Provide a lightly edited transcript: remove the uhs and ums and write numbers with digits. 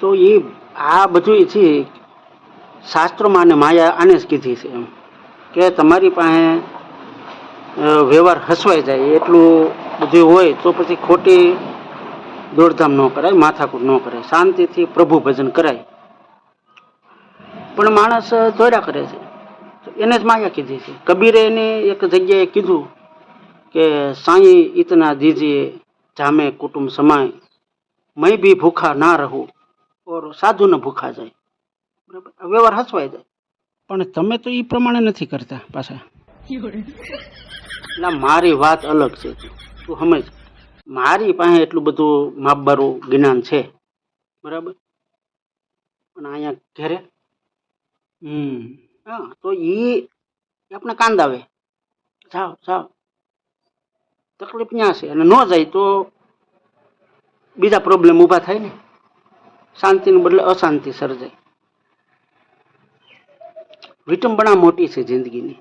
તો એ આ બધું છે શાસ્ત્રોમાં અને માયા આને જ કીધી છે એમ કે તમારી પાસે વ્યવહાર હસવાઈ જાય એટલું બધું હોય તો પછી ખોટી દોડધામ ન કરાય, માથાકૂટ ન કરાય, શાંતિથી પ્રભુ ભજન કરાય. પણ માણસ દોડ્યા કરે છે, એને જ માયા કીધી છે. કબીરે એને એક જગ્યાએ કીધું કે સાંઈ ઇતના દીજીએ જામે કુટુંબ સમાય, मैं भी भूखा ना रहूं और साधु न भूखा જાય. બરાબર, વ્યવહાર હસવાઈ જાય. પણ તમે તો એ પ્રમાણે નથી કરતા પાછા. એટલે મારી વાત અલગ છે, તું સમજ. મારી પાસે એટલું બધું માપબારું જ્ઞાન છે, બરાબર, પણ અહીંયા ઘરે હા તો એ આપણે કાંદ આવે, જાઓ જાઓ, તકલીફ ત્યાં છે. અને ન જાય તો બીજા પ્રોબ્લેમ ઊભા થાય ને, શાંતિને બદલે અશાંતિ સર્જાય. વિટંબણા મોટી છે જિંદગીની.